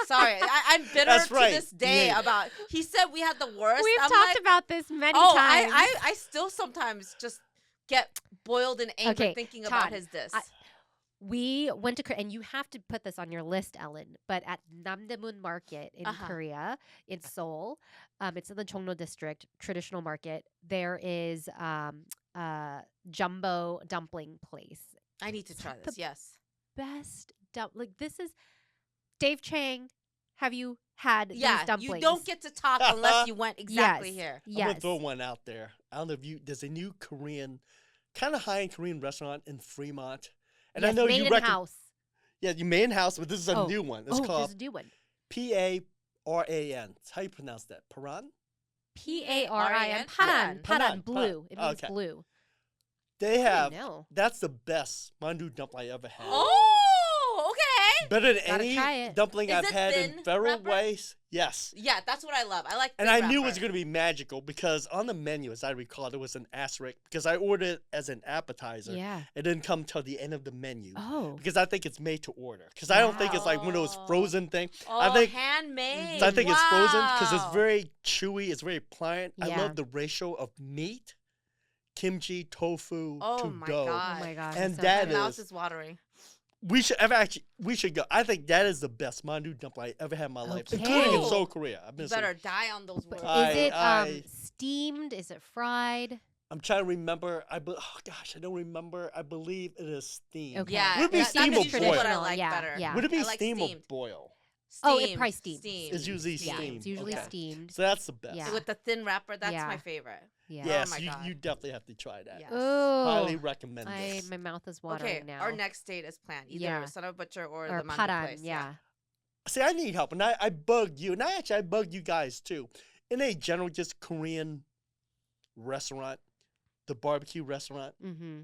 Sorry, I'm bitter That's to right. this day Yeah. about. He said we had the worst. We've I'm talked like, about this many oh, times. I still sometimes just get boiled in anger Okay, thinking about Todd, his diss. We went to and you have to put this on your list, Ellen. But at Namdaemun Market in Korea, in Seoul, it's in the Chongno district, traditional market. There is a jumbo dumpling place. I need to try this. Yes. Best this is Dave Chang. Have you had these Yeah, dumplings? you don't get to talk unless you went exactly Yes. here. I'm Yes. gonna throw one out there. I don't know if there's a new Korean, kind of high-end Korean restaurant in Fremont, and Yes, I know made you in reckon. house. Yeah, you made in house, but this is a Oh. new one. It's Oh, there's called a new one. Paran. How you pronounce that? Paran? Parin. Paran. Paran. Blue. It means Okay. blue. They have. know. That's the best mandu dumpling I ever had. Oh, okay. Better than Gotta any try it. dumpling Is I've it had thin in Federal wrapper? Ways. Yes. Yeah, that's what I love. I like. And thin I knew it was wrapper. going to be magical because on the menu, as I recall, there was an asterisk because I ordered it as an appetizer. Yeah. It didn't come till the end of the menu. Oh. Because I think it's made to order. Because I don't think it's like one of those Wow. frozen thing. Oh, I think handmade. I think it's frozen because it's Wow. very chewy. It's very pliant. I Yeah. love the ratio of meat, kimchi, tofu Oh to my dough. God. Oh my gosh. And so that My good. mouth is watering. We should go. I think that is the best mandu dumpling I ever had in my life, Okay. including in Cool. Seoul, Korea. I've been You to better die on those words. Is it I- steamed? Is it fried? I'm trying to remember. Oh gosh, I don't remember. I believe it is steamed. Okay. Yeah, Would it be that's steam or usually what I boil? like Yeah, better. yeah. Would it be I like steam or steamed. boil? Oh, it probably steamed. It's usually Yeah, steamed. it's usually Okay. steamed. So that's the best. Yeah. With the thin wrapper, that's Yeah. my favorite. Yeah. Yes, Oh my God. you definitely have to try that. Yes. Highly Oh, recommend this. my mouth is watering Okay, now. our next date is planned. Either Yeah. Son of Butcher or or the mango paran, place. yeah. See, I need help, and I bug you, and I bug you guys too. In a general, just Korean restaurant, the barbecue restaurant, Mm-hmm.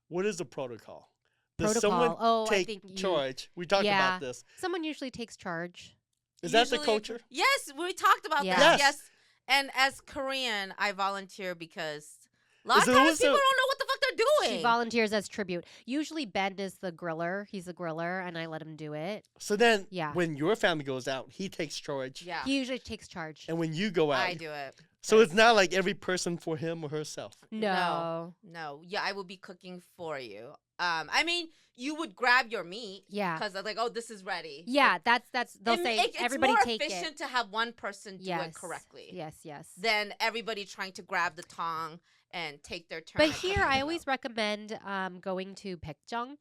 what is the protocol? Does Protocol. someone Oh, I take think you- charge? We talked Yeah. about this. Someone usually takes charge. Is that the Usually- culture? Yes, we talked about Yeah. that. Yes. Yes. And as Korean, I volunteer because a lot Is of it times also- people don't know what the fuck they're doing. She volunteers as tribute. Usually Ben is the griller. He's a griller, and I let him do it. So then, Yeah. when your family goes out, he takes charge, Yeah, He usually takes charge. and when you go out, I do it. so it's not like every person for him or herself. No. No, yeah, I will be cooking for you. I mean, you would grab your meat Yeah. because like, oh, this is ready. Yeah, that's they'll It- say it's everybody more take efficient it. to have one person do Yes. it correctly Yes. than everybody trying to grab the tong and take their turn. But at here, cooking I them. always recommend going to Baekjeong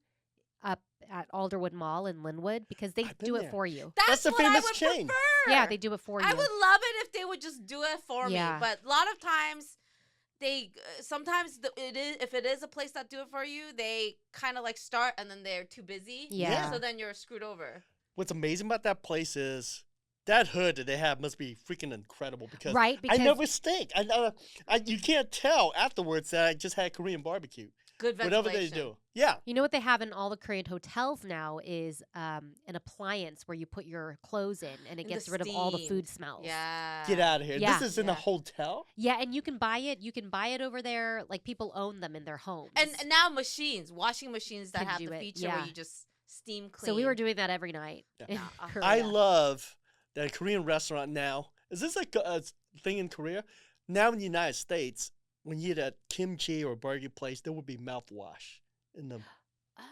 up at Alderwood Mall in Linwood because they I've been do it there. for you. That's the what I famous would chain. prefer. Yeah, they do it for you. I would love it if they would just do it for Yeah. me. But a lot of times, they sometimes if it is a place that do it for you, they kind of like start and then they're too busy. Yeah. So then you're screwed over. What's amazing about that place is that hood that they have must be freaking incredible because Right, I because never stink. You can't tell afterwards that I just had Korean barbecue. Good Whatever ventilation. they do. Yeah. you know what they have in all the Korean hotels now is an appliance where you put your clothes in and it And the gets rid of all the steam. food smells. Yeah. Get out of here. Yeah. This is in a Yeah. hotel? Yeah, and you can buy it. You can buy it over there. Like people own them in their homes. And now washing machines that Can have do the it, feature yeah. where you just steam clean. so we were doing that every night. Yeah. in Yeah. Korea. I love that Korean restaurant now. Is this like a thing in Korea? Now in the United States, when you eat at kimchi or barbecue place, there would be mouthwash in them.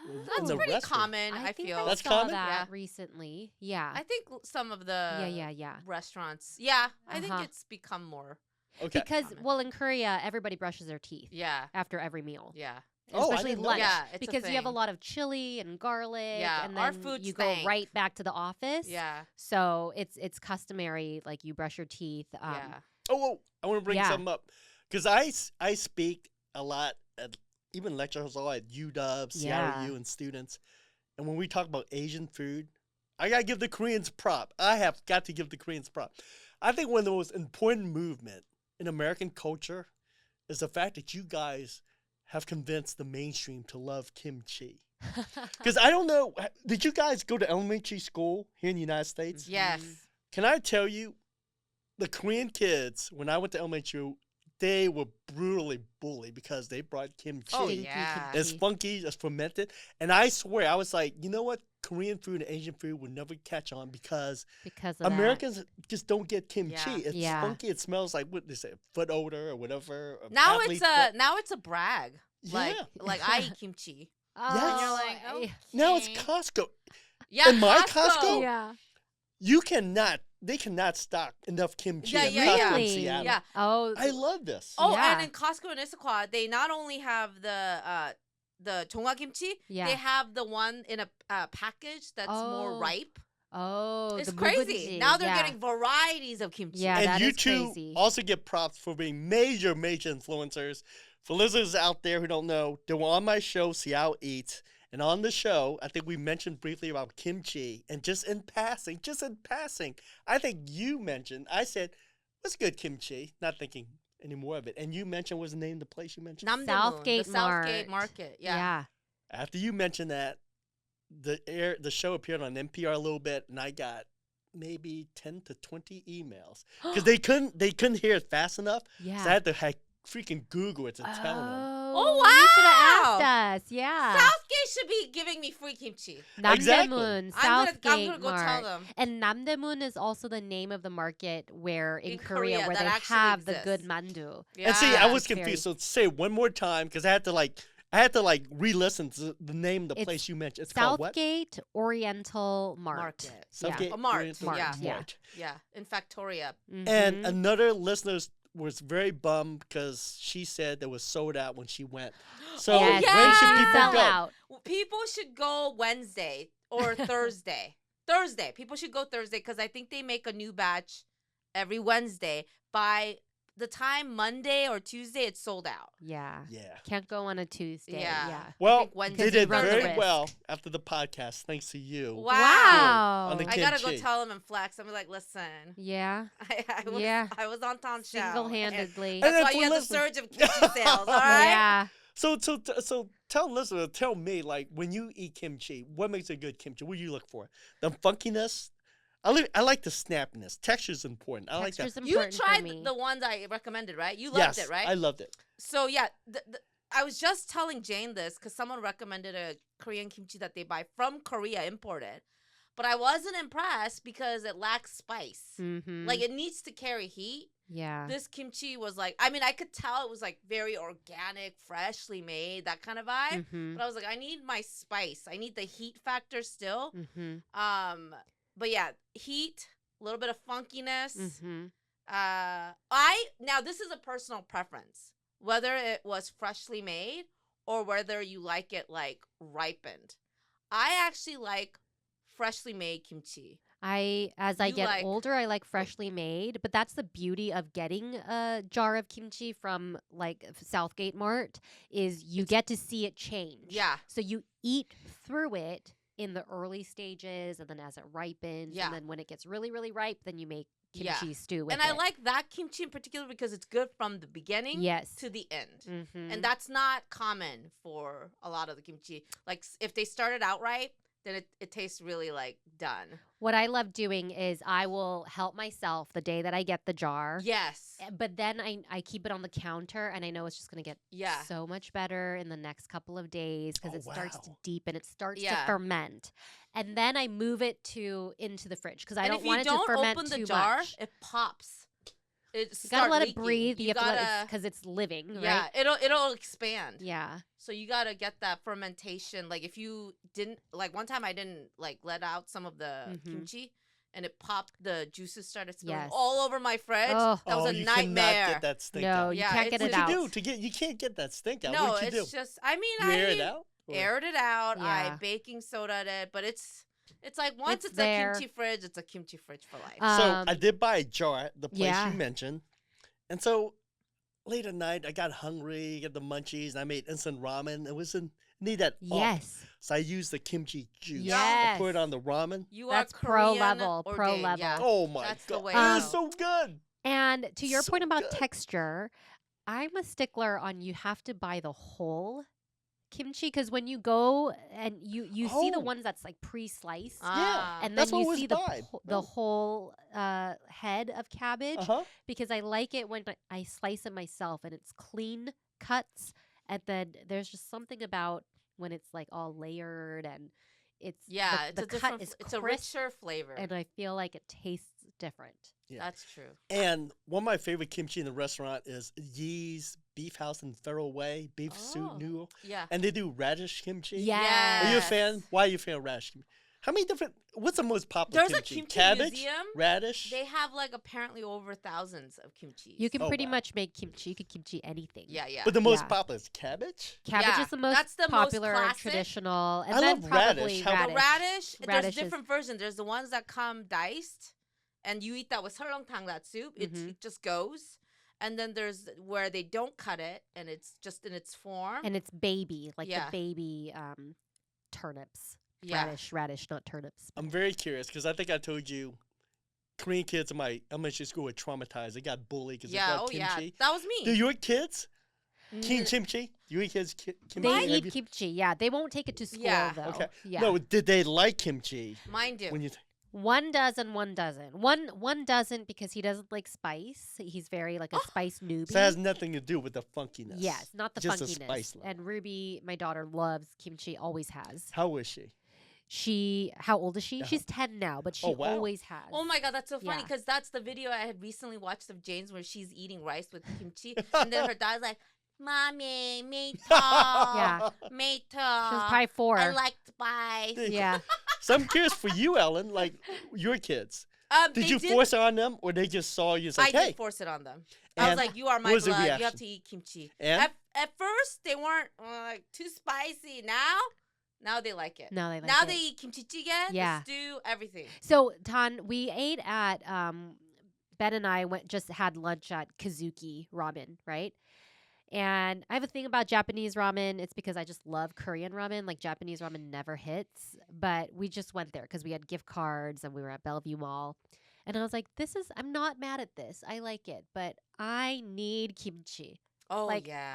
in That's the pretty restaurant. common, I think feel. I That's saw common? that Yeah. recently. Yeah. I think some of the yeah. restaurants. Yeah, I think Uh-huh. it's become more. Okay. Because common. well, in Korea, everybody brushes their teeth Yeah. after every meal. Yeah. Oh, I Especially didn't know lunch. that. Yeah, it's a because you have a thing. lot of chili and garlic. Yeah, And our then food you go stank. right back to the office. Yeah. So it's customary, like you brush your teeth. Yeah. Oh, I want to bring Yeah. something up because I speak a lot at even lectures all at UW, Seattle Yeah. U, and students. And when we talk about Asian food, I gotta give the Koreans prop. I have got to give the Koreans prop. I think one of the most important movement in American culture is the fact that you guys have convinced the mainstream to love kimchi. Because I don't know, did you guys go to elementary school here in the United States? Yes. Can I tell you, the Korean kids, when I went to elementary, they were brutally bullied because they brought kimchi. Oh, Stinky yeah. It's kimchi. funky, it's fermented. And I swear, I was like, you know what? Korean food and Asian food would never catch on because because of that. Americans just don't get kimchi. Yeah. It's Yeah. funky. It smells like, what they say, foot odor or whatever. or Now athlete it's a brag. Yeah. Like I eat kimchi. Oh, Yes. And you're like, yeah. okay. Now it's Costco. Yeah, In my Costco? Yeah. They cannot stock enough kimchi Yeah, in yeah, Costco yeah. in Really? Seattle. Yeah. Oh, I love this. Oh, Yeah. and in Costco and Issaquah, they not only have the jongwa kimchi, Yeah. they have the one in a package that's more Oh, ripe. oh, It's the crazy. 묵은지, Now they're yeah. getting varieties of kimchi. Yeah, And that you is two crazy. also get props for being major influencers. For listeners out there who don't know, they were on my show, Seattle Eats. And on the show, I think we mentioned briefly about kimchi. And just in passing, I think you mentioned, I said, what's good kimchi? Not thinking any more of it. And you mentioned, what's the name of the place you mentioned? Namdaemun, Southgate the Southgate Mart. Market. Yeah. After you mentioned that, the show appeared on NPR a little bit, and I got maybe 10 to 20 emails. Because they couldn't hear it fast enough. Yeah. So I had to freaking Google it to tell them. Oh, You should have wow. asked us. Yeah. Southgate should be giving me free kimchi. Exactly. Namdaemun, I'm Southgate gonna go Mart. tell them. And Namdaemun is also the name of the market where in In Korea Korea where that they actually have the good exists. mandu. And see, I Yeah. was confused. So say it one more time because I had to re-listen to the name of the It's place you mentioned. It's called what? Southgate Oriental Mart. Market. Southgate A mart, Oriental Mart, yeah. Mart. Yeah, in Factoria. And Mhm. another listener was very bummed because she said it was sold out when she went. So Yes, when should people sell go? out. People should go Wednesday or Thursday. Thursday. People should go Thursday because I think they make a new batch every Wednesday. By the time Monday or Tuesday, it's sold out. Yeah. Yeah. Can't go on a Tuesday. Yeah. Well, Wednesday they did you run the very risk. well after the podcast, thanks to you. Wow. On the I gotta go kimchi. tell them and flex. I'm like, listen. Yeah. I was on Tom's show. Single-handedly. That's And why then you have the listen- surge of kimchi sales, all right? Yeah. So tell listeners, tell me, like, when you eat kimchi, what makes a good kimchi? What do you look for? The funkiness? I like the snappiness. Texture's important. I like that. Texture's You important for tried me. the ones I recommended, right? You loved Yes, it, right? I loved it. So, yeah, I was just telling Jane this because someone recommended a Korean kimchi that they buy from Korea, imported. But I wasn't impressed because it lacks spice. Mm-hmm. Like, it needs to carry heat. Yeah. This kimchi was like, I mean, I could tell it was like very organic, freshly made, that kind of vibe. Mm-hmm. But I was like, I need my spice. I need the heat factor still. Mm-hmm. But yeah, heat, a little bit of funkiness. Mm-hmm. Now this is a personal preference, whether it was freshly made or whether you like it like ripened. I actually like freshly made kimchi. As I You get like- older, I like freshly made, but that's the beauty of getting a jar of kimchi from like Southgate Mart is you get to see it change. Yeah. So you eat through it in the early stages, and then as it ripens, Yeah. and then when it gets really, really ripe, then you make Yeah. kimchi stew with And it. I like that kimchi in particular because it's good from the beginning yes. to the end. Mm-hmm. And that's not common for a lot of the kimchi. Like if they started out right, then it tastes really like done. What I love doing is I will help myself the day that I get the jar. Yes. But then I keep it on the counter, and I know it's just going to get Yeah. so much better in the next couple of days because Oh, it starts to wow. deepen, it starts to Yeah. ferment, and then I move it into the fridge because I And don't if want you it to don't ferment open the too jar, much. it pops. It You gotta let it leaking. breathe. You have to let it gotta, because it's living, right? yeah, it'll expand. Yeah. So you gotta get that fermentation. Like if you didn't, like one time I didn't like let out some of the Mhm. kimchi, and it popped. The juices started spilling Yes. all over my fridge. Oh. That was a you nightmare. cannot get that stink No, out. you Yeah, can't it's- get it What'd out. you do you can't get that stink out? No, What'd you it's do? just. I mean, You air it out? Or- Aired it out. I Yeah. baking sodaed it, but it's like once It's it's there. a kimchi fridge, it's a kimchi fridge for life. So I did buy a jar, the place yeah. you mentioned. And so late at night, I got hungry, got the munchies, and I made instant ramen. It was in need that up. Yes. So I used the kimchi juice. Yes. I put it on the ramen. You That's are pro Korean level, pro ordained, level. Yeah. Oh my That's the god. way It to was go. so good. And to your So point about good. texture, I'm a stickler on you have to buy the whole kimchi because when you go and you see the Oh. ones that's like pre-sliced, Ah. and That's then what you was see the buy. the Oh. whole head of cabbage Uh-huh. because I like it when I slice it myself and it's clean cuts, and then there's just something about when it's like all layered and it's Yeah, the it's a cut different. is It's a crisp, richer flavor. and I feel like it tastes different. Yeah. That's true. And one of my favorite kimchi in the restaurant is Yee's Beef House in Federal Way, beef soup Oh. noodle. Yeah. And they do radish kimchi. Yeah. Are you a Yes. fan? Why are you a fan of radish kimchi? How many different, what's the most popular There's a kimchi? kimchi Cabbage? museum. Radish? They have like apparently over thousands of kimchi. You can Oh, pretty wow. much make kimchi. You could kimchi anything. Yeah, yeah. But the most Yeah. popular is cabbage? Cabbage Yeah, is the most that's the most popular and classic. traditional, and I then love probably radish. How But about- radish, Radish there's is- different versions. There's the ones that come diced, and you eat that with 설렁탕, that soup. Mhm. It just goes. And then there's where they don't cut it, and it's just in its form. and it's baby, like Yeah. the baby turnips. yeah. Radish, not turnips. I'm very curious because I think I told you Korean kids in my elementary school were traumatized. They got bullied because Yeah, they brought yeah. kimchi. That was me. Do your kids N- kimchi? Do your kids kimchi? They Have eat you- kimchi. Yeah, they won't take it to school Yeah. though. Okay. Yeah. No, did they like kimchi? Mine do. When you One does and one doesn't. One doesn't because he doesn't like spice. He's very like a spice newbie. so it has nothing to do with the funkiness. Yes, not the just the funkiness. spice level. And Ruby, my daughter, loves kimchi. Always has. How is she? How old is she? Uh-huh. She's 10 now, but she Oh, wow. always has. Oh my god, that's so funny Yeah. because that's the video I had recently watched of Jane's where she's eating rice with kimchi, and then her dad's like, "Mommy, me too, Yeah. me too. She was probably 4. I like spice." Yeah. So I'm curious for you, Ellen, like your kids. Did They you force it on them or they just saw you and said, I hey? did force it on them. I was And like, "You are my what was the blood. You reaction? have to eat kimchi." And? At first, they weren't like too spicy. Now Now they like it. Now they like Now it. they eat kimchi jjigae, Yeah. the stew, everything. So, Tan, we ate at Ben and I just had lunch at Kazuki Ramen, right? And I have a thing about Japanese ramen. It's because I just love Korean ramen. Like, Japanese ramen never hits. But we just went there because we had gift cards and we were at Bellevue Mall. And I was like, I'm not mad at this. I like it. But I need kimchi. Oh, Like, yeah.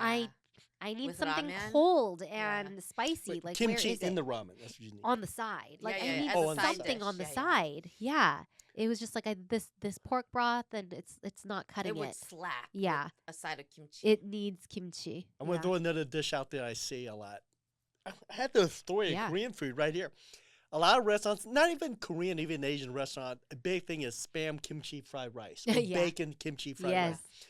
I need With something ramen? cold Yeah. and spicy. Wait, Like, kimchi where is in it? the ramen. That's what you need. On the side. Like, Yeah, I yeah, need as a side something dish. on the Yeah, yeah. side. Yeah. It was just like this pork broth, and it's not cutting It it. would slap. Yeah. With a side of kimchi. It needs kimchi. I'm going to throw another dish out there I see a lot. I had the story of Yeah. Korean food right here. A lot of restaurants, not even Korean, even Asian restaurant, a big thing is Spam kimchi fried rice. Or Yeah. bacon kimchi fried Yes. rice.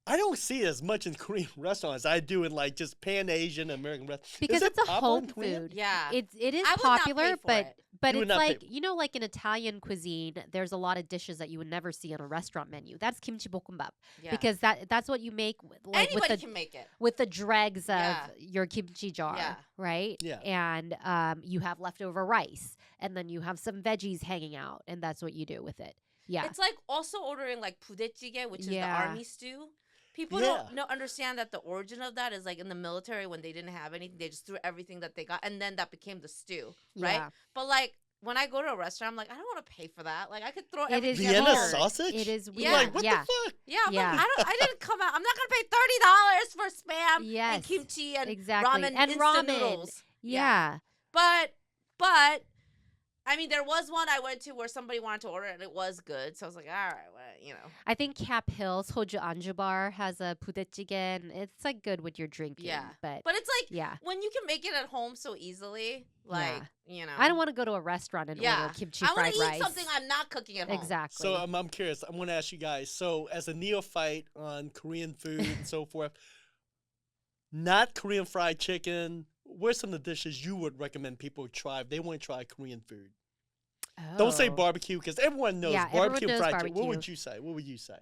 I don't see it as much in Korean restaurants as I do in like just pan Asian American restaurants. Because Is it it's a popular in home Korea? food. Yeah. It is I would not popular, pay for but it. but You would it's not pay like for like in Italian cuisine, there's a lot of dishes that you would never see on a restaurant menu. That's kimchi bokkeumbap Yeah. because that's what you make like Anybody can make it. with the dregs of Yeah. your kimchi jar, Yeah. right? Yeah. And you have leftover rice, and then you have some veggies hanging out, and that's what you do with it. Yeah. It's like also ordering like pudetjjigae, which is the Yeah. army stew. People Yeah. don't understand that the origin of that is like in the military when they didn't have anything, they just threw everything that they got, and then that became the stew, right? Yeah. But like when I go to a restaurant, I'm like, I don't want to pay for that. Like I could throw It is everything. Vienna weird. sausage? It is You're weird. Yeah. like, what Yeah. the fuck? Yeah, I'm Yeah. like, I didn't come out. I'm not gonna pay $30 for spam Yes. and kimchi and Exactly. ramen And instant ramen. noodles. Yeah. But I mean, there was one I went to where somebody wanted to order it and it was good. So I was like, all right, well, you know. I think Cap Hills Hoju Anju Bar has a pudetjjigae, and it's like good with your drinking. Yeah. But But it's like yeah. when you can make it at home so easily, like, you know. I don't want to go to a restaurant and Yeah. order kimchi I want fried to rice. eat something I'm not cooking at home. Exactly. So I'm curious. I want to ask you guys. So as a neophyte on Korean food and so forth, not Korean fried chicken, where's some of the dishes you would recommend people try if they want to try Korean food? Don't say Oh. barbecue because everyone knows Yeah, everyone barbecue and knows fried chicken. What barbecue. would you say? What would you say?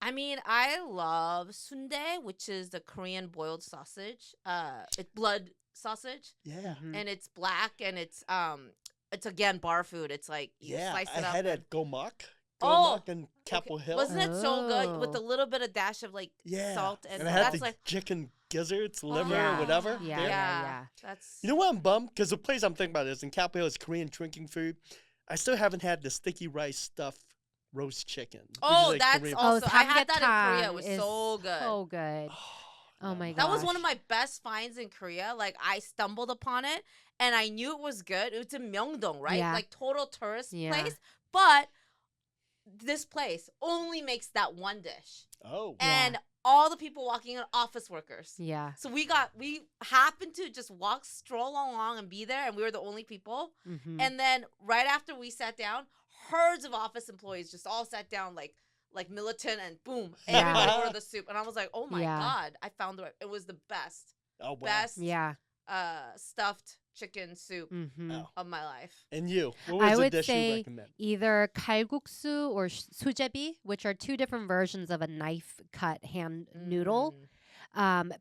I mean, I love sundae, which is the Korean boiled sausage. It's blood sausage, Yeah. Mhm. and it's black, and it's again bar food. It's like you Yeah, slice I it up. had and- at Gomak. Oh, Gomak and Capitol Hill. Wasn't it so good with Oh. a little bit of dash of like Yeah. salt and I had that's the like chicken gizzards, liver, Yeah. whatever. Yeah, there. yeah. That's You know what I'm bummed? Because the place I'm thinking about is in Capitol Hill is Korean drinking food. I still haven't had the sticky rice stuffed roast chicken. which is oh, a that's Korean- also I had that in Korea. It samgyetang was is so good. So good. Oh my That was one gosh. of my best finds in Korea. Like I stumbled upon it and I knew it was good. It was in Myeongdong, right? Yeah. Like total tourist Yeah. place. But this place only makes that one dish. Oh. And all the people walking in are office workers. Yeah. So we happened to just stroll along and be there, and we were the only people. Mhm. And then right after we sat down, herds of office employees just all sat down like militant, and boom, Yeah. everybody ordered the soup. And I was like, oh my Yeah. God, I found it was the best, Oh, wow. best Yeah. stuffed chicken soup Mhm. Oh. of my life. And you? What I was the would dish you say recommend? either kalguksu or sujebi, which are two different versions of a knife cut hand noodle.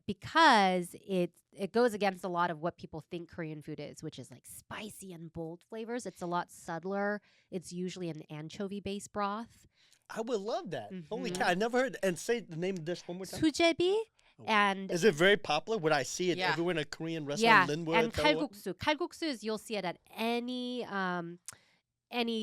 Because it goes against a lot of what people think Korean food is, which is like spicy and bold flavors. It's a lot subtler. It's usually an anchovy-based broth. I would love that. Holy Mhm. cow. I never heard. And say the name of the dish one more time. Sujebi Oh. and Is it very popular? Would I see it Yeah. everywhere in a Korean yeah, restaurant? Linwood, and Taiwan? kalguksu. Kalguksu is you'll see it at any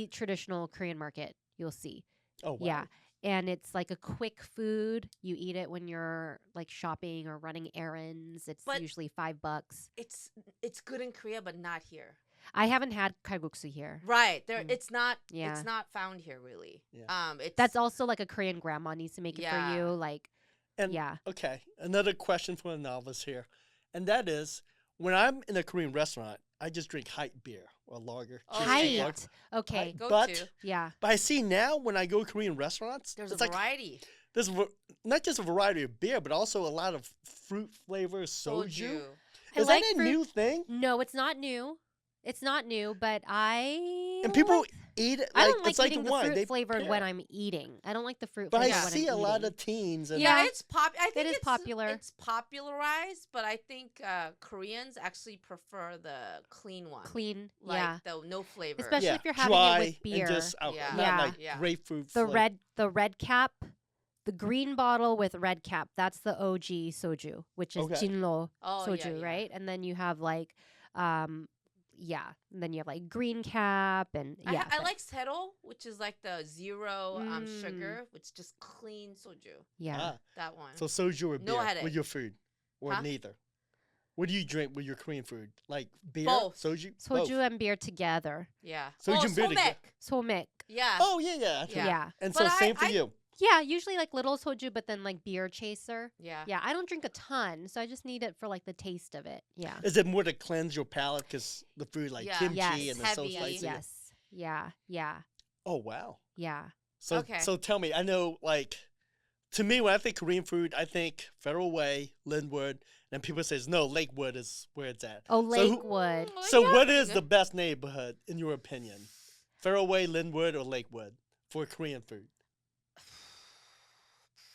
traditional Korean market. You'll see. Oh, wow. Yeah. And it's like a quick food. You eat it when you're like shopping or running errands. It's But- usually $5. It's good in Korea, but not here. I haven't had kalguksu here. Right there, Mm. it's not. Yeah. It's not found here really. Yeah. It's That's also like a Korean grandma needs to make it for Yeah. you. Like, And, yeah. Okay, another question from a novice here. And that is, when I'm in a Korean restaurant, I just drink height beer or lager. Oh, cheers, yeah, Height. yeah. lager. Okay. go but- to. Yeah. But I see now when I go to Korean restaurants, There's a it's like variety. there's not just a variety of beer, but also a lot of fruit flavors, soju. I Is like that a fruit- new thing? No, it's not new. It's not new, but I And people, like- eat it. I Like, don't like it's like eating wine. the They fruit flavored pair. when I'm eating. I don't like the fruit But I flavored when see I'm a lot eating. of teens. And Yeah, Yeah. it's pop. I think is it's popular. It's popularized, but I think Koreans actually prefer the clean one. Clean, like yeah. the no flavor. Especially yeah, if you're having dry it with beer. and just alcohol, Yeah. not Yeah. like Yeah. grapefruit. The flavor. red cap, the green bottle with red cap. That's the OG soju, which is Okay. Jinro Oh, soju, yeah, yeah. right? And then you have like, and then you have like green cap and yeah. I but- like sero, which is like the zero Mm. sugar, which is just clean soju. yeah. Ah, That one. so soju or No beer headache. with your food, or Huh? neither. What do you drink with your Korean food? Like beer, Both. soju, Soju and beer together. yeah. Soju and beer together. somek. Somek. Yeah. Oh yeah, yeah. Yeah. Yeah. And But so same for I- you. Yeah, usually like little soju, but then like beer chaser. Yeah. Yeah, I don't drink a ton, so I just need it for like the taste of it. Yeah. Is it more to cleanse your palate because the food like Yeah. kimchi Yes. and it's so Heavy. spicy? Yes. Yeah. Yeah. Oh wow. Yeah. So Okay. so tell me, I know like to me when I think Korean food, I think Federal Way, Linwood, and people says no, Lakewood is where it's at. Oh, So who- Lakewood. So yeah. what is the best neighborhood in your opinion? Federal Way, Linwood, or Lakewood for Korean food?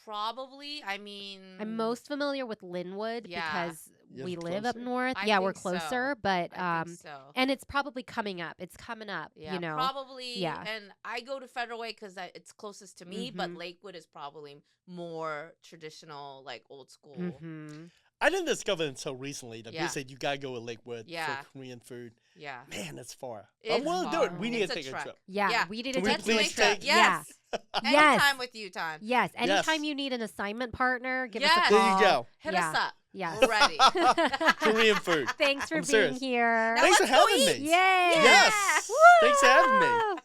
Probably. I mean, I'm most familiar with Linwood Yeah. because You're we live up closer? north. I Yeah, we're think so. closer, but I think so. and it's probably coming up. It's coming up, Yeah, you know. probably. Yeah. And I go to Federal Way because it's closest to me, but Mhm. Lakewood is probably more traditional, like old school. Mhm. I didn't discover it until recently that Yeah. they said you gotta go to Lakewood Yeah. for Korean food. Yeah. Man, that's far. I It's want to do it. far. We need It's to a take a trek. trip. Yeah, Yeah. we need Can to we get please to a trip. take- Yes. Yes. Anytime with you, Tan. Yes. Anytime Yes. you need an assignment partner, give us Yes. a There call. you go. Hit Yeah. us up. Yes. We're ready. Korean food. Thanks for I'm being serious. here. Now Thanks for let's go having eat. me. Yay! Yes. Thanks for having me. Woo!